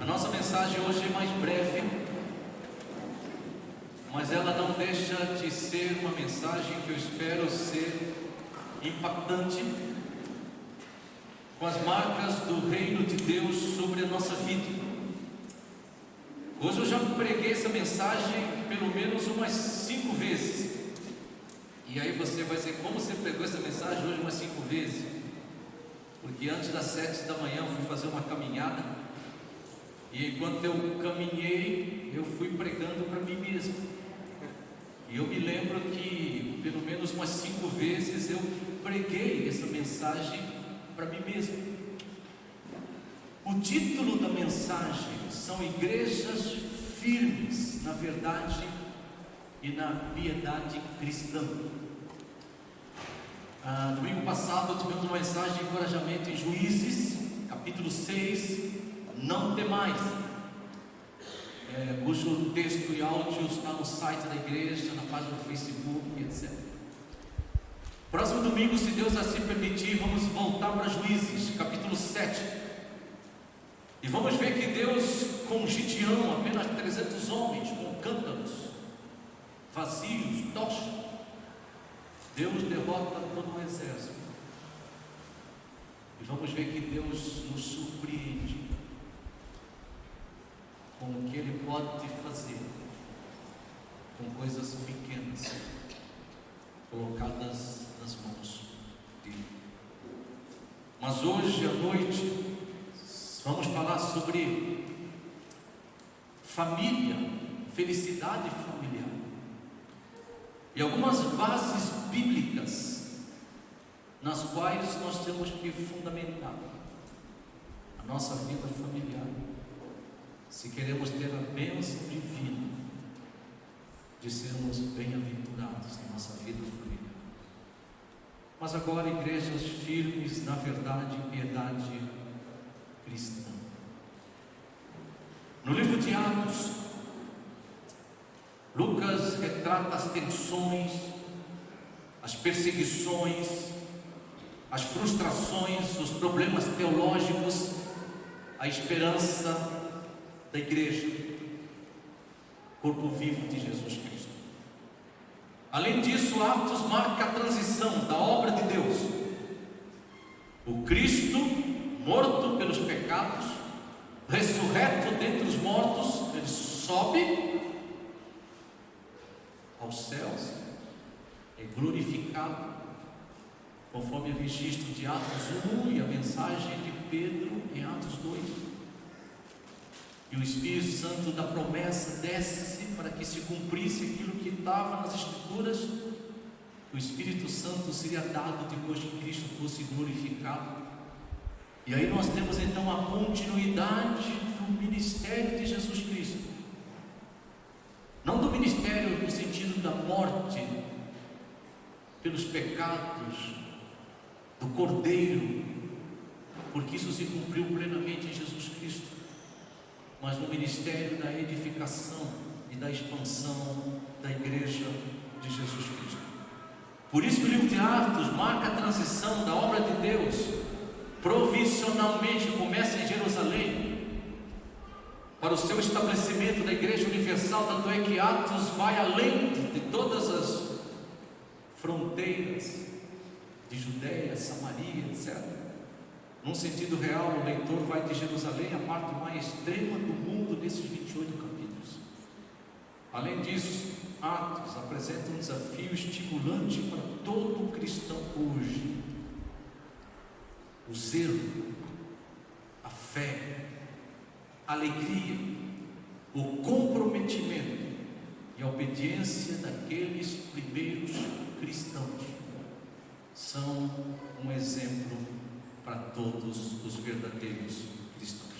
A nossa mensagem hoje é mais breve, mas ela não deixa de ser uma mensagem que eu espero ser impactante, com as marcas do reino de Deus sobre a nossa vida. Hoje eu já preguei essa mensagem pelo menos umas 5 vezes. E aí você vai dizer, como você pregou essa mensagem hoje umas 5 vezes? Porque antes das 7 da manhã eu fui fazer uma caminhada, e enquanto eu caminhei, eu fui pregando para mim mesmo. E eu me lembro que pelo menos umas 5 vezes eu preguei essa mensagem para mim mesmo. O título da mensagem são Igrejas Firmes na Verdade e na Piedade Cristã. Domingo passado tivemos uma mensagem de encorajamento em Juízes, capítulo 6, não temais, cujo texto e áudio está no site da igreja, na página do Facebook, etc. Próximo domingo, se Deus assim permitir, vamos voltar para Juízes, capítulo 7. E vamos ver que Deus, com Gideão, apenas 300 homens, com cântaros vazios, tochas, Deus derrota todo o exército. E vamos ver que Deus nos surpreende com o que Ele pode fazer com coisas pequenas colocadas nas mãos dele. Mas hoje à noite vamos falar sobre família, felicidade familiar e algumas bases bíblicas nas quais nós temos que fundamentar a nossa vida familiar, se queremos ter a bênção divina de sermos bem-aventurados na nossa vida familiar. Mas agora, igrejas firmes na verdade e piedade cristã. No livro de Atos, Lucas retrata as tensões, as perseguições, as frustrações, os problemas teológicos, a esperança da igreja, corpo vivo de Jesus Cristo. Além disso, Atos marca a transição da obra de Deus. O Cristo, morto pelos pecados, ressurreto dentre os mortos, ele sobe aos céus, é glorificado, conforme o registro de Atos 1 e a mensagem de Pedro em Atos 2. E o Espírito Santo da promessa desce para que se cumprisse aquilo que estava nas Escrituras. O Espírito Santo seria dado depois que Cristo fosse glorificado. E aí nós temos então a continuidade do ministério de Jesus Cristo. Não do ministério no sentido da morte pelos pecados do Cordeiro, porque isso se cumpriu plenamente em Jesus Cristo, mas no ministério da edificação e da expansão da igreja de Jesus Cristo. Por isso que o livro de Atos marca a transição da obra de Deus, provisionalmente começa em Jerusalém, para o seu estabelecimento da igreja universal. Tanto é que Atos vai além de todas as fronteiras de Judéia, Samaria, etc. Num sentido real, o leitor vai de Jerusalém à parte mais extrema do mundo nesses 28 capítulos. Além disso, Atos apresenta um desafio estimulante para todo cristão hoje: o zelo, a fé, a alegria, o comprometimento e a obediência daqueles primeiros cristãos são um exemplo para todos os verdadeiros cristãos.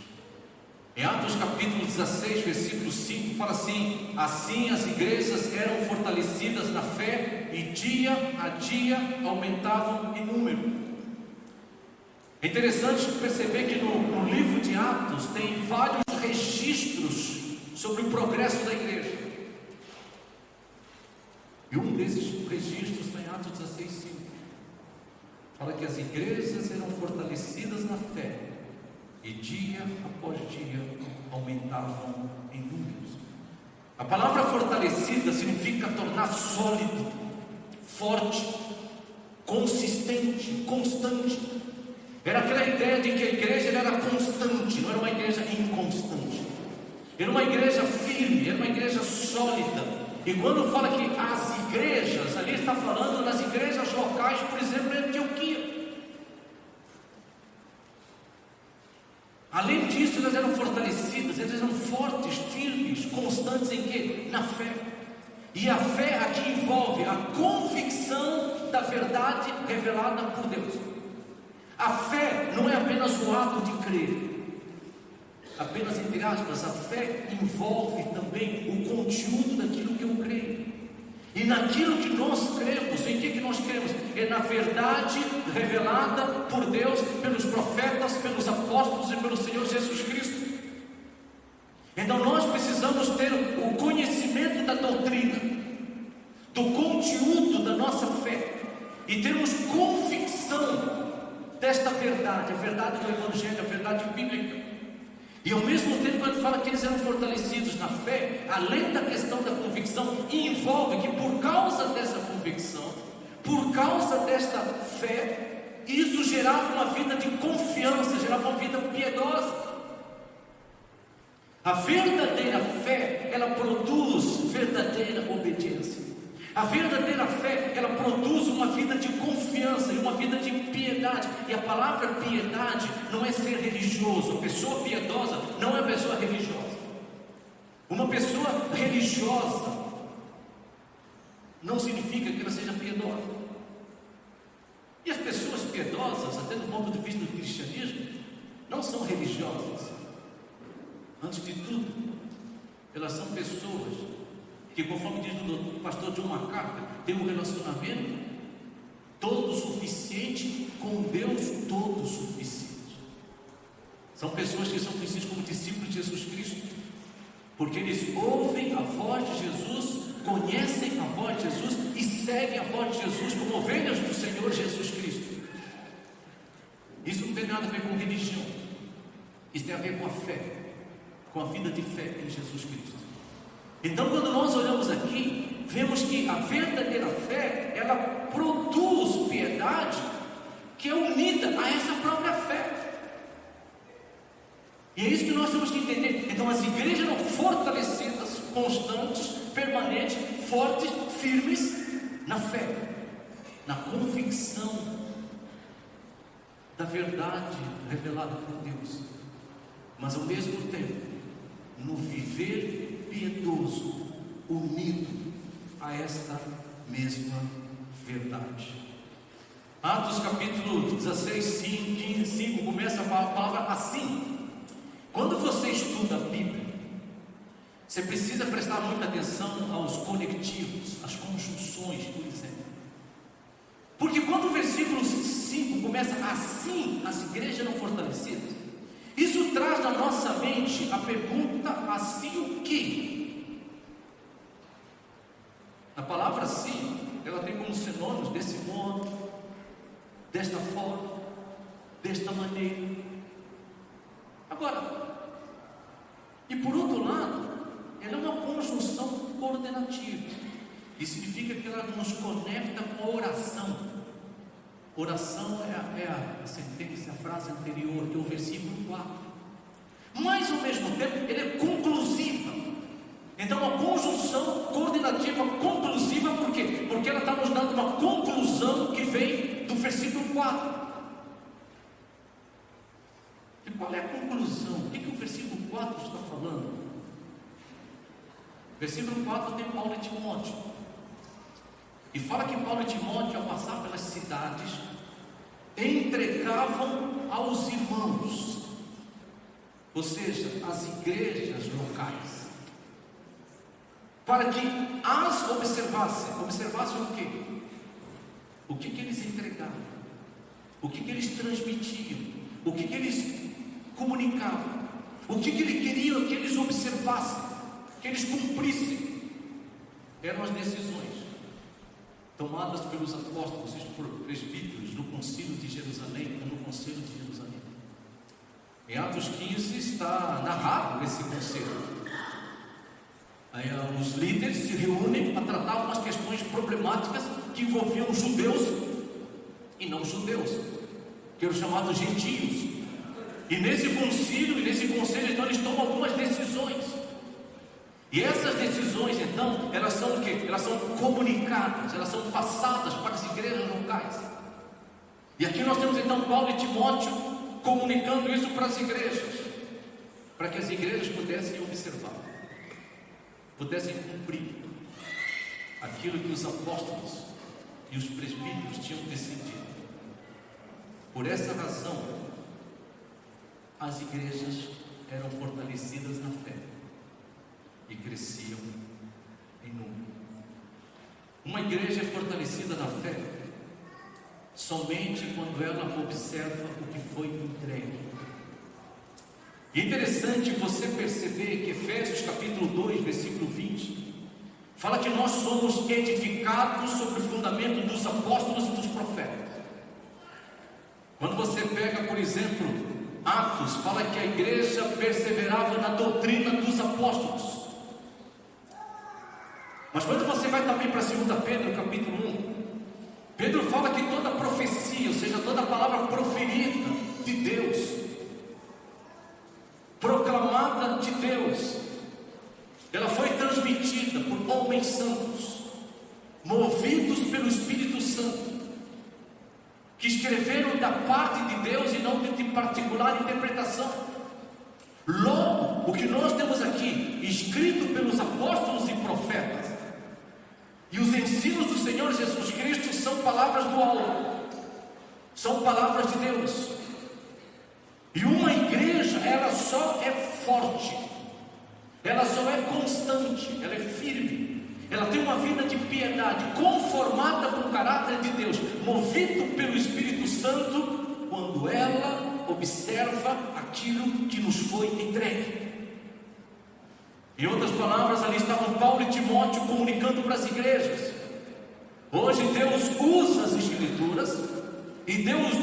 Em Atos capítulo 16, versículo 5, fala assim: assim as igrejas eram fortalecidas na fé e dia a dia aumentavam em número. É interessante perceber que no livro de Atos tem vários registros sobre o progresso da igreja. E um desses registros está em Atos 16, 5. Fala que as igrejas eram fortalecidas na fé e dia após dia aumentavam em números. A palavra fortalecida significa tornar sólido, forte, consistente, constante. Era aquela ideia de que a igreja era constante, não era uma igreja inconstante. Era uma igreja firme, era uma igreja sólida. E quando fala que as igrejas, ali está falando das igrejas locais, por exemplo, em Antioquia. Além disso, elas eram fortalecidas, elas eram fortes, firmes, constantes em quê? Na fé. E a fé aqui envolve a convicção da verdade revelada por Deus. A fé não é apenas o ato de crer. Apenas entre aspas, a fé envolve também o conteúdo daquilo que eu creio. E naquilo que nós cremos, em que nós cremos? É na verdade revelada por Deus, pelos profetas, pelos apóstolos e pelo Senhor Jesus Cristo. Então nós precisamos ter o conhecimento da doutrina, do conteúdo da nossa fé, e termos convicção desta verdade, a verdade do Evangelho, a verdade bíblica. E ao mesmo tempo, quando fala que eles eram fortalecidos na fé, além da questão da convicção, envolve que por causa dessa convicção, por causa desta fé, isso gerava uma vida de confiança, gerava uma vida piedosa. A verdadeira fé, ela produz verdadeira obediência. A verdadeira fé, ela produz uma vida de confiança e uma vida de piedade. E a palavra piedade não é ser religioso. A pessoa piedosa não é pessoa religiosa. Uma pessoa religiosa não significa que ela seja piedosa. E as pessoas piedosas, até do ponto de vista do cristianismo, não são religiosas. Antes de tudo, elas são pessoas que, conforme diz o pastor John MacArthur, tem um relacionamento todo suficiente com Deus todo suficiente. São pessoas que são conhecidas como discípulos de Jesus Cristo, porque eles ouvem a voz de Jesus, conhecem a voz de Jesus e seguem a voz de Jesus como ovelhas do Senhor Jesus Cristo. Isso não tem nada a ver com religião, isso tem a ver com a fé, com a vida de fé em Jesus Cristo. Então, quando nós olhamos aqui, vemos que a verdadeira fé, ela produz piedade que é unida a essa própria fé. E é isso que nós temos que entender. Então, as igrejas eram fortalecidas, constantes, permanentes, fortes, firmes na fé, na convicção da verdade revelada por Deus, mas ao mesmo tempo no viver piedoso, unido a esta mesma verdade. Atos capítulo 16, 5 começa a palavra assim. Quando você estuda a Bíblia, você precisa prestar muita atenção aos conectivos, às conjunções, por exemplo. Porque quando o versículo 5 começa assim, as igrejas eram fortalecidas, isso traz na nossa mente a pergunta assim o quê? A palavra assim, ela tem como sinônimos desse modo, desta forma, desta maneira. Agora, e por outro lado, ela é uma conjunção coordenativa. Isso significa que ela nos conecta com a oração. Oração é a sentença, a frase anterior, que é o versículo 4. Mas ao mesmo tempo, ele é conclusiva. Então, uma conjunção coordenativa conclusiva, por quê? Porque ela está nos dando uma conclusão que vem do versículo 4. E qual é a conclusão? O que o versículo 4 está falando? Versículo 4 tem Paulo e Timóteo. E fala que Paulo e Timóteo, ao passar pelas cidades, entregavam aos irmãos, ou seja, as igrejas locais, para que as observassem. Observassem o quê? O que eles entregavam, o que eles transmitiam, o que eles comunicavam, o que ele queria que eles observassem, que eles cumprissem. Eram as decisões tomadas pelos apóstolos e por presbíteros no concílio de Jerusalém, ou no concílio de Jerusalém. Em Atos 15 está narrado esse conselho. Aí os líderes se reúnem para tratar umas questões problemáticas que envolviam os judeus e não judeus, que eram chamados gentios. E nesse concílio e nesse conselho, então, eles tomam algumas decisões. E essas decisões, então, elas são o quê? Elas são comunicadas, elas são passadas para as igrejas locais. E aqui nós temos então Paulo e Timóteo comunicando isso para as igrejas, para que as igrejas pudessem observar, pudessem cumprir aquilo que os apóstolos e os presbíteros tinham decidido. Por essa razão, as igrejas eram fortalecidas na fé e cresciam em número. Uma igreja é fortalecida na fé somente quando ela observa o que foi entregue. E é interessante você perceber que Efésios capítulo 2, versículo 20, fala que nós somos edificados sobre o fundamento dos apóstolos e dos profetas. Quando você pega, por exemplo, Atos, fala que a igreja perseverava na doutrina dos apóstolos. Mas quando você vai também para 2 Pedro capítulo 1, Pedro fala que toda profecia, ou seja, toda palavra proferida de Deus, proclamada de Deus, ela foi transmitida por homens santos, movidos pelo Espírito Santo, que escreveram da parte de Deus e não de particular interpretação. Logo, o que nós temos aqui, escrito pelos apóstolos e profetas, e os ensinos do Senhor Jesus Cristo, são palavras do alto, são palavras de Deus. E uma igreja, ela só é forte, ela só é constante, ela é firme, ela tem uma vida de piedade, conformada com o caráter de Deus, movido pelo Espírito Santo, quando ela observa aquilo que nos foi entregue. Em outras palavras, ali estavam Paulo e Timóteo comunicando para as igrejas. Hoje Deus usa as Escrituras, e Deus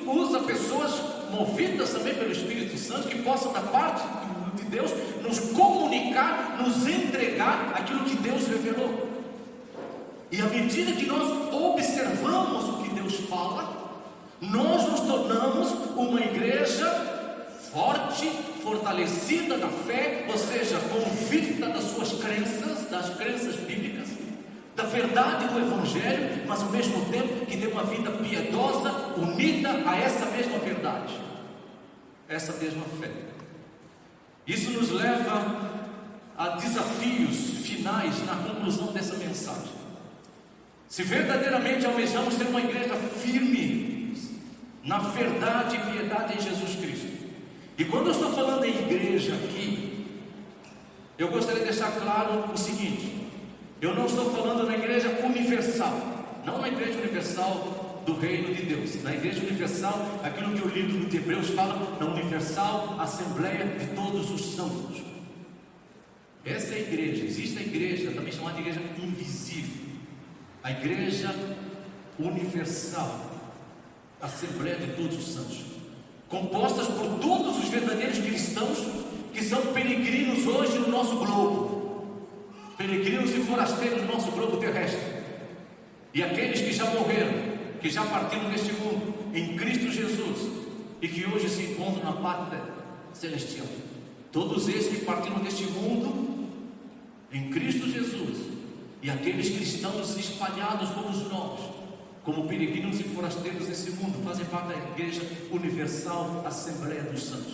usa pessoas movidas também pelo Espírito Santo, que possam da parte de Deus nos comunicar, nos entregar aquilo que Deus revelou. E à medida que nós observamos o que Deus fala, nós nos tornamos uma igreja forte, fortalecida na fé, ou seja, convicta das suas crenças, das crenças bíblicas, da verdade do Evangelho, mas ao mesmo tempo que tem uma vida piedosa, unida a essa mesma verdade, essa mesma fé. Isso nos leva a desafios finais na conclusão dessa mensagem. Se verdadeiramente almejamos ser uma igreja firme na verdade e piedade em Jesus Cristo, e quando eu estou falando em igreja aqui, eu gostaria de deixar claro o seguinte: eu não estou falando na igreja universal, não na igreja universal do reino de Deus. Na igreja universal, aquilo que o livro de Hebreus fala, na universal assembleia de todos os santos. Essa é a igreja. Existe a igreja, também chamada de igreja invisível, a igreja universal, assembleia de todos os santos, compostas por todos os verdadeiros cristãos que são peregrinos hoje no nosso globo, peregrinos e forasteiros no nosso globo terrestre, e aqueles que já morreram, que já partiram deste mundo em Cristo Jesus e que hoje se encontram na pátria celestial. Todos esses que partiram deste mundo em Cristo Jesus, e aqueles cristãos espalhados como nós, como peregrinos e forasteiros desse mundo, fazem parte da igreja universal, Assembleia dos Santos.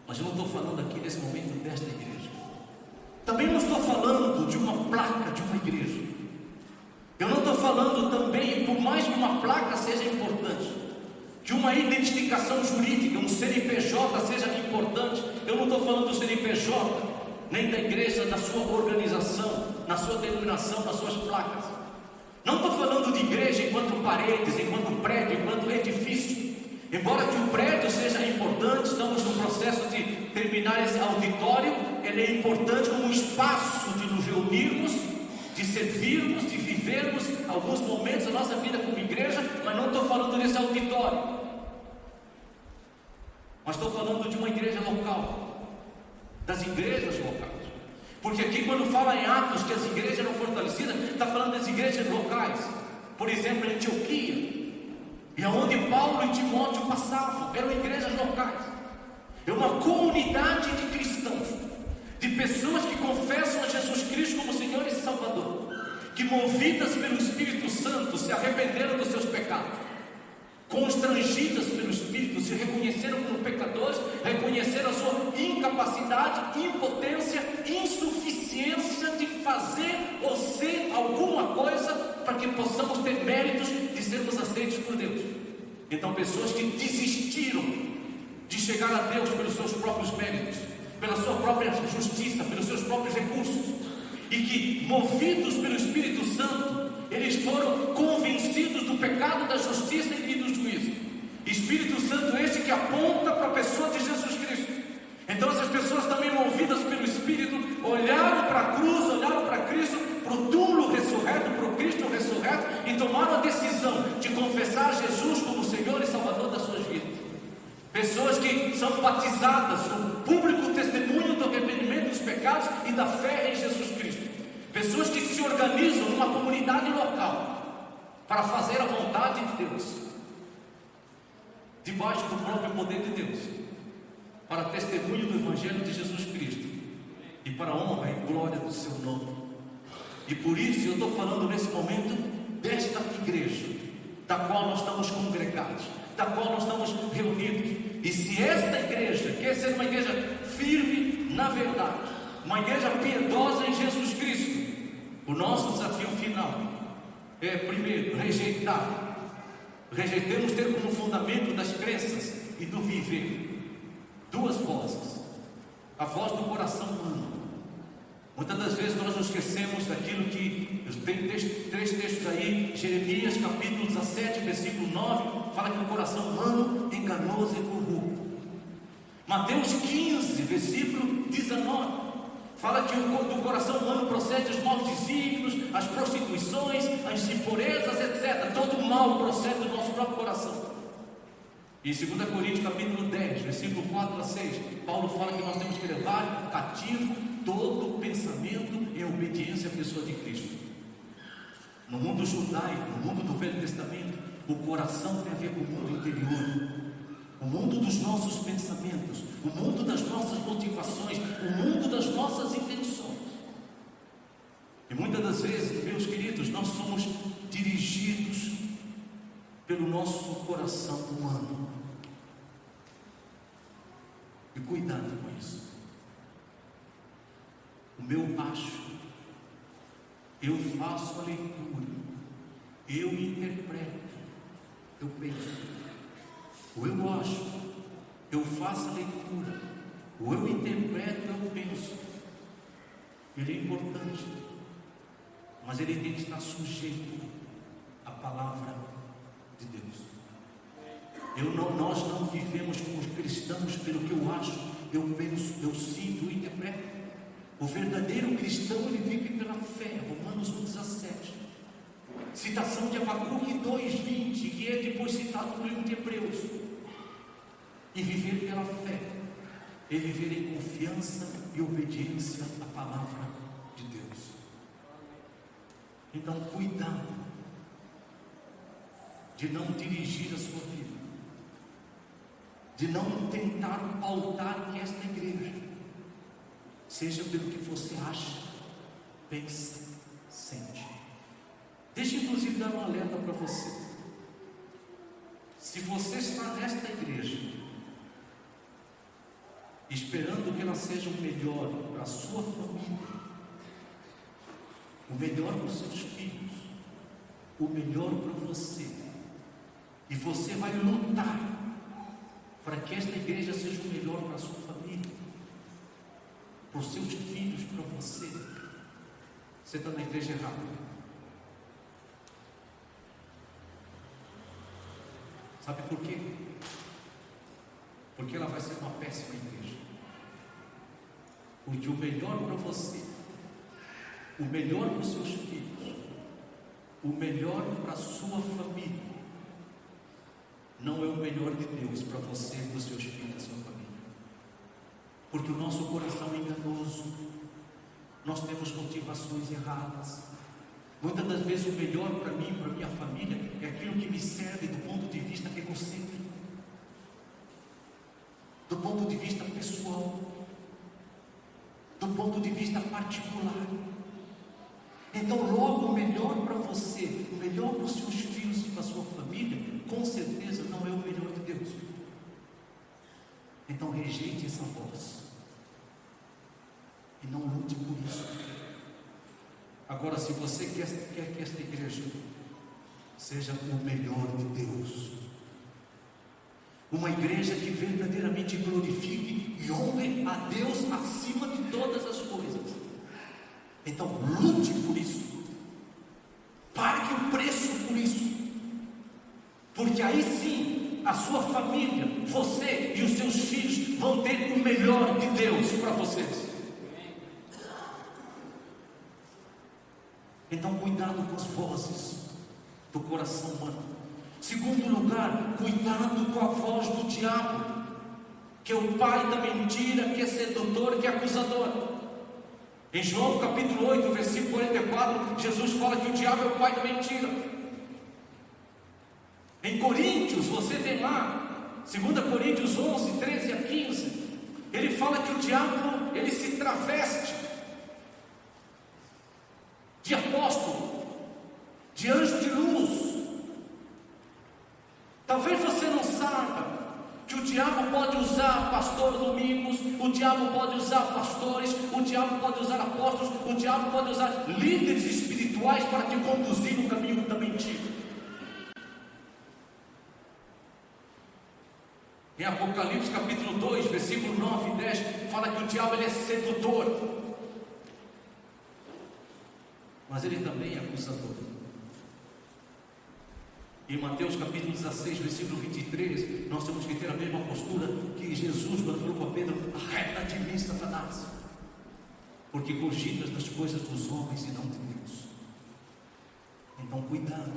Mas eu não estou falando aqui nesse momento desta igreja. Também não estou falando de uma placa de uma igreja. Eu não estou falando também, por mais que uma placa seja importante, que uma identificação jurídica, um CNPJ seja importante. Eu não estou falando do CNPJ, nem da igreja, da sua organização, na sua denominação, nas suas placas. Não estou falando de igreja enquanto paredes, enquanto prédio, enquanto edifício. Embora que o prédio seja importante, estamos no processo de terminar esse auditório. Ele é importante como um espaço de nos reunirmos, de servirmos, de vivermos alguns momentos da nossa vida como igreja, mas não estou falando desse auditório. mas estou falando de uma igreja local, das igrejas locais. Porque aqui, quando fala em Atos que as igrejas eram fortalecidas, está falando das igrejas locais. Por exemplo, em Antioquia, e aonde Paulo e Timóteo passavam, eram igrejas locais. É uma comunidade de cristãos, de pessoas que confessam a Jesus Cristo como Senhor e Salvador, que, movidas pelo Espírito Santo, se arrependeram dos seus pecados, constrangidas pelo Espírito, se reconheceram como pecadores, reconheceram a sua incapacidade, impotência, insuficiência de fazer ou ser alguma coisa para que possamos ter méritos de sermos aceitos por Deus. Então, pessoas que desistiram de chegar a Deus pelos seus próprios méritos, pela sua própria justiça, pelos seus próprios recursos, e que, movidos pelo Espírito Santo, eles foram convencidos do pecado, da justiça e do juízo. Espírito Santo este que aponta para a pessoa de Jesus Cristo. Então essas pessoas também, movidas pelo Espírito, olharam para a cruz, olharam para Cristo, para o túmulo ressurreto, para o Cristo ressurreto, e tomaram a decisão de confessar Jesus como Senhor e Salvador das suas vidas. Pessoas que são batizadas, com público testemunho do arrependimento dos pecados e da fé em Jesus Cristo. Pessoas que se organizam numa comunidade local para fazer a vontade de Deus, debaixo do próprio poder de Deus, para testemunho do Evangelho de Jesus Cristo e para a honra e glória do seu nome. E por isso eu estou falando nesse momento desta igreja, da qual nós estamos congregados, da qual nós estamos reunidos. E se esta igreja quer ser uma igreja firme na verdade, uma igreja piedosa em Jesus Cristo, o nosso desafio final é, primeiro, rejeitemos ter como fundamento das crenças e do viver duas vozes: a voz do coração humano. Muitas das vezes nós nos esquecemos daquilo que tem três textos aí. Jeremias capítulo 17, versículo 9, fala que o coração humano é enganoso e corrupto. Mateus 15, versículo 19, fala que do coração humano procede os maus desígnios, as prostituições, as impurezas, etc. Todo o mal procede do nosso próprio coração. E em 2 Coríntios capítulo 10, versículo 4 a 6, Paulo fala que nós temos que levar cativo todo pensamento em obediência à pessoa de Cristo. No mundo judaico, no mundo do Velho Testamento, o coração tem a ver com o mundo interior, o mundo dos nossos pensamentos, o mundo das nossas motivações, o mundo das nossas intenções. E muitas das vezes, meus queridos, nós somos dirigidos pelo nosso coração humano. E cuidado com isso. O meu acho, eu faço a leitura, eu interpreto, eu penso. O eu acho, eu faço a leitura, o eu interpreto, eu penso. Ele é importante, mas ele tem que estar sujeito à palavra de Deus. Nós não vivemos como cristãos pelo que eu acho, eu penso, eu sinto, eu interpreto. O verdadeiro cristão, ele vive pela fé. Romanos 1,17, citação de Abacuque 2,20, que é depois citado no livro de Hebreus. E viver pela fé é viver em confiança e obediência à palavra de Deus. Então, cuidado de não dirigir a sua vida, de não tentar pautar que esta igreja seja pelo que você acha, pensa, sente. Deixa eu inclusive dar um alerta para você. Se você está nesta igreja esperando que ela seja o melhor para a sua família, o melhor para os seus filhos, o melhor para você, e você vai lutar para que esta igreja seja o melhor para a sua família, para os seus filhos, para você está na igreja errada. Sabe por quê? Porque ela vai ser uma péssima igreja. Porque o melhor para você, o melhor para os seus filhos, o melhor para a sua família, não é o melhor de Deus para você, para os seus filhos, para a sua família. Porque o nosso coração é enganoso, nós temos motivações erradas. Muitas das vezes o melhor para mim, para minha família, é aquilo que me serve do ponto de vista egocêntrico, do ponto de vista pessoal, do ponto de vista particular. Então logo o melhor para você, o melhor para os seus filhos e para a sua família, com certeza não é o melhor de Deus. Então rejeite essa voz e não lute por isso. Agora, se você quer que esta igreja seja o melhor de Deus, uma igreja que verdadeiramente glorifique e honre a Deus acima de todas as coisas, então lute por isso, pague o preço por isso, porque aí sim a sua família, você e os seus filhos vão ter o melhor de Deus para vocês. Então cuidado com as vozes do coração humano. Segundo lugar, cuidado com a voz do diabo, que é o pai da mentira, que é sedutor, que é acusador. Em João capítulo 8, versículo 44, Jesus fala que o diabo é o pai da mentira. Em Coríntios, você tem lá, 2 Coríntios 11, 13 a 15, ele fala que o diabo, ele se traveste de apóstolo, de anjo de luz. Talvez você não saiba que o diabo pode usar pastor Domingos, o diabo pode usar pastores, o diabo pode usar apóstolos, o diabo pode usar líderes espirituais para te conduzir no caminho da mentira. Em Apocalipse capítulo 2, versículo 9 e 10, fala que o diabo ele é sedutor, mas ele também é acusador. Em Mateus capítulo 16, versículo 23, nós temos que ter a mesma postura que Jesus, quando falou para Pedro: arreda de mim, Satanás, porque cogitas das coisas dos homens e não de Deus. Então cuidado.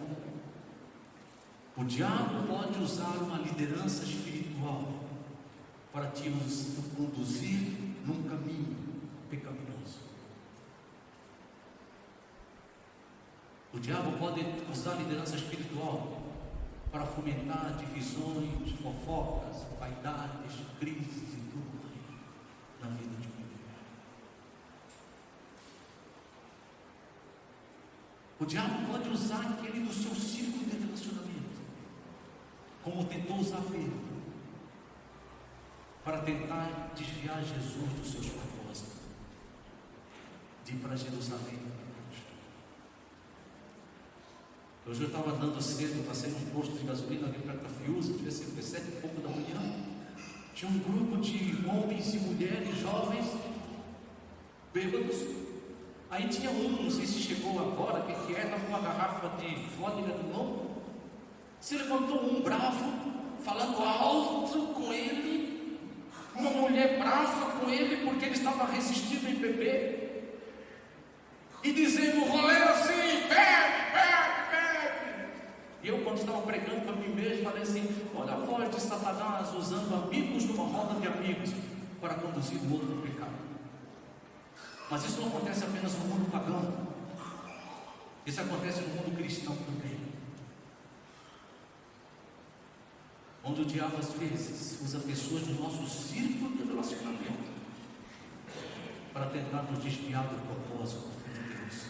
O diabo pode usar uma liderança espiritual para te conduzir num caminho pecaminoso. O diabo pode usar a liderança espiritual para fomentar divisões, fofocas, vaidades, crises e tudo mais na vida de uma igreja. O diabo pode usar aquele do seu círculo de relacionamento, como tentou usar Pedro, para tentar desviar Jesus dos seus propósitos, de ir para Jerusalém. Hoje eu estava andando cedo, passei num posto de gasolina ali perto da Fiuza, devia ser 7 e pouco da manhã. Tinha um grupo de homens e mulheres jovens, bêbados. Aí tinha um, não sei se chegou agora, que estava com uma garrafa de vodka no mão. Se levantou um bravo, falando alto com ele, uma mulher brava com ele, porque ele estava resistindo em beber, e dizendo: o rolê assim, bebe, bebe. E eu, quando estava pregando para mim mesmo, falei assim: olha a voz de Satanás usando amigos numa roda de amigos para conduzir o outro no pecado. Mas isso não acontece apenas no mundo pagão, isso acontece no mundo cristão também, onde o diabo às vezes usa pessoas do nosso círculo de relacionamento para tentar nos desviar do propósito de Deus.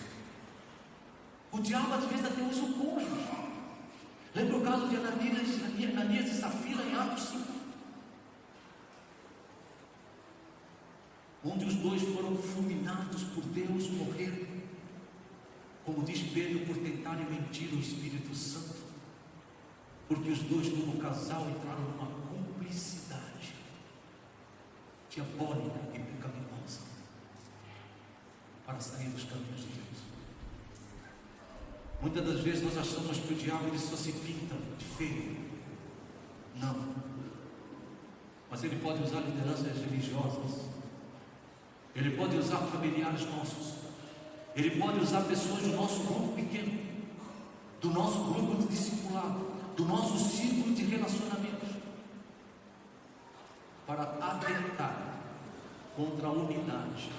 O diabo às vezes até usa o cônjuge. Lembra o caso de Ananias e Safira em Atos 5? Onde os dois foram fulminados por Deus, morreram, como diz Pedro, por tentarem mentir ao Espírito Santo, porque os dois como casal entraram numa cumplicidade diabólica e pecaminosa para sair dos caminhos de Deus. Muitas das vezes nós achamos que o diabo ele só se pinta de feio. Não. Mas ele pode usar lideranças religiosas, ele pode usar familiares nossos, ele pode usar pessoas do nosso grupo pequeno, do nosso grupo de discipulado, do nosso círculo de relacionamentos, para atentar contra a unidade,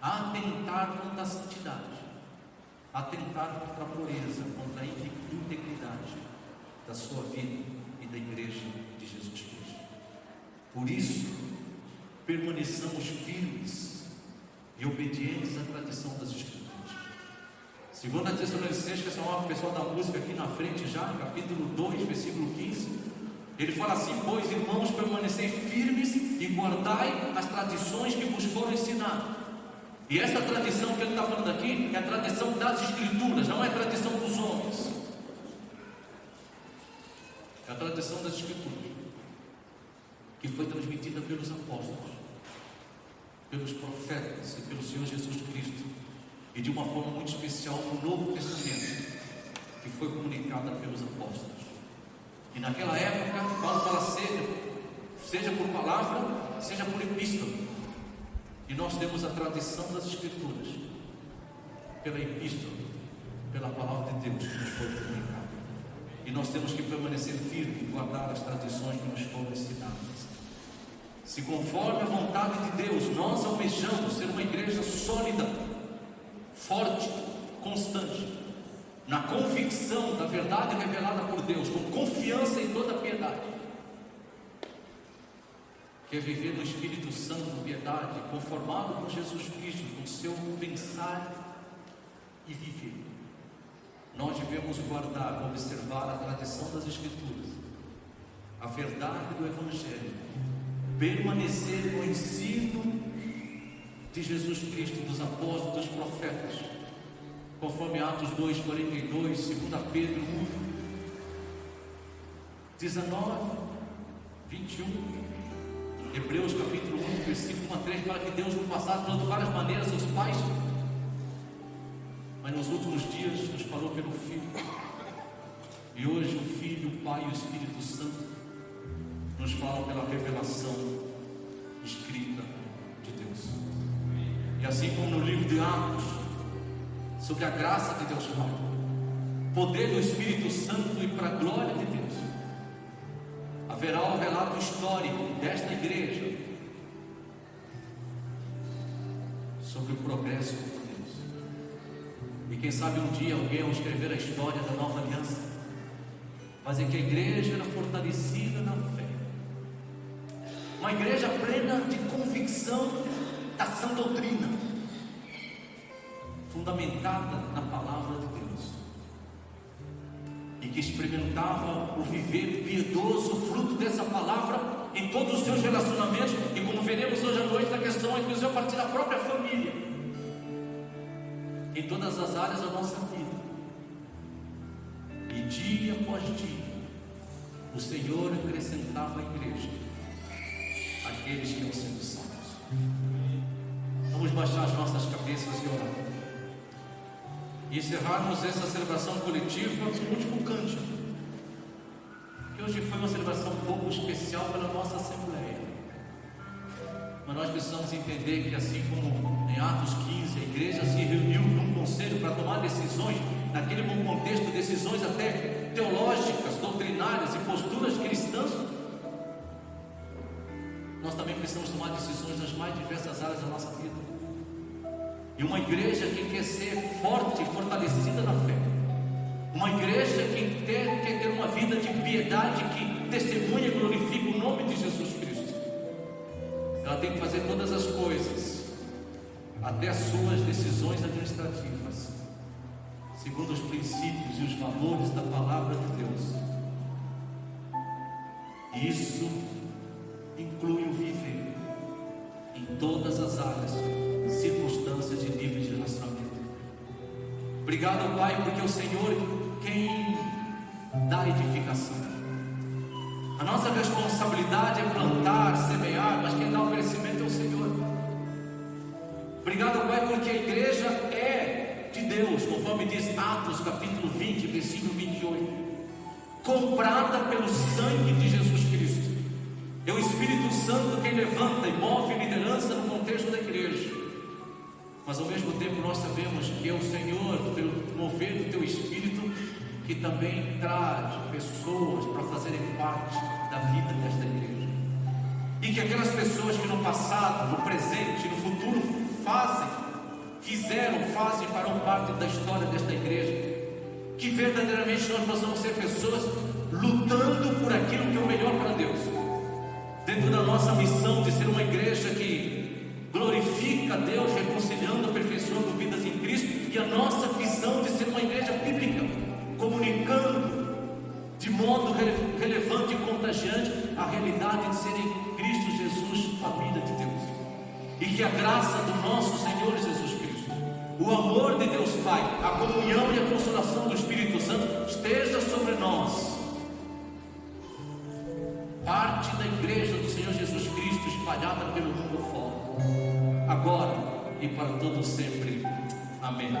atentar contra a santidade, atentar contra a pureza, contra a integridade da sua vida e da igreja de Jesus Cristo. Por isso, permaneçamos firmes e obedientes à tradição das Escrituras. Segundo a Tessalonicenses, que é o pessoal da música aqui na frente já, capítulo 2, versículo 15, ele fala assim: pois, irmãos, permanecei firmes e guardai as tradições que vos foram ensinadas. E essa tradição que ele está falando aqui é a tradição das Escrituras, não é a tradição dos homens, é a tradição das Escrituras, que foi transmitida pelos apóstolos, pelos profetas e pelo Senhor Jesus Cristo, e de uma forma muito especial no Novo Testamento, que foi comunicada pelos apóstolos. E naquela época, Paulo fala seja por palavra, seja por epístola. E nós temos a tradição das Escrituras, pela epístola, pela palavra de Deus que nos foi comunicada. E nós temos que permanecer firmes e guardar as tradições que nos foram ensinadas. Se conforme a vontade de Deus, nós almejamos ser uma igreja sólida, forte, constante, na convicção da verdade revelada por Deus, com confiança em toda a piedade, que é viver no Espírito Santo, piedade, conformado com Jesus Cristo, com o seu pensar e viver. Nós devemos guardar, observar a tradição das Escrituras, a verdade do Evangelho, permanecer no ensino de Jesus Cristo, dos apóstolos, dos profetas, conforme Atos 2, 42, 2 Pedro 1, 19, 21, Hebreus capítulo 1, versículo 1 a 3, para que Deus no passado falou de várias maneiras aos pais, mas nos últimos dias nos falou pelo Filho. E hoje o Filho, o Pai e o Espírito Santo nos falam pela revelação escrita de Deus. E assim como no livro de Atos, sobre a graça de Deus Pai, poder do Espírito Santo e para a glória de Deus, haverá um relato histórico desta igreja sobre o progresso de Deus. E quem sabe um dia alguém, ao escrever a história da nova aliança, vai dizer que a igreja era fortalecida na fé, uma igreja plena de convicção da sã doutrina, fundamentada na palavra de Deus, e que experimentava o viver piedoso, fruto dessa palavra em todos os seus relacionamentos, e como veremos hoje à noite, a questão é inclusive a partir da própria família, em todas as áreas da nossa vida. E dia após dia, o Senhor acrescentava à igreja aqueles que iam sendo salvos. Vamos baixar as nossas cabeças e orar, e encerrarmos essa celebração coletiva com o último cântico, que hoje foi uma celebração um pouco especial pela nossa Assembleia, mas nós precisamos entender que, assim como em Atos 15 a igreja se reuniu num conselho para tomar decisões, naquele bom contexto, decisões até teológicas, doutrinárias e posturas cristãs, nós também precisamos tomar decisões nas mais diversas áreas da nossa vida. E uma igreja que quer ser forte e fortalecida na fé, uma igreja que quer ter uma vida de piedade, que testemunha e glorifica o nome de Jesus Cristo, ela tem que fazer todas as coisas, até as suas decisões administrativas, segundo os princípios e os valores da palavra de Deus. E isso inclui o viver em todas as áreas, circunstâncias e níveis de relacionamento. Obrigado, Pai, porque o Senhor quem dá edificação. A nossa responsabilidade é plantar, semear, mas quem dá o crescimento é o Senhor. Obrigado, Pai, porque a igreja é de Deus, conforme diz Atos capítulo 20, versículo 28, comprada pelo sangue de Jesus Cristo. É o Espírito Santo quem levanta e move liderança no contexto da igreja. Mas ao mesmo tempo nós sabemos que é o Senhor, pelo mover do Teu Espírito, que também traz pessoas para fazerem parte da vida desta igreja. E que aquelas pessoas que no passado, no presente e no futuro fazem, farão parte da história desta igreja. Que verdadeiramente nós possamos ser pessoas lutando por aquilo que é o melhor para Deus, dentro da nossa missão de ser uma igreja que glorifica a Deus, reconciliando, aperfeiçoando vidas em Cristo, e a nossa visão de ser uma igreja bíblica, comunicando de modo relevante e contagiante a realidade de ser em Cristo Jesus família de Deus. E que a graça do nosso Senhor Jesus Cristo, o amor de Deus Pai, a comunhão e a consolação do Espírito Santo esteja sobre nós, parte da igreja do Senhor Jesus Cristo espalhada pelo mundo fora, agora e para todo sempre. Amém.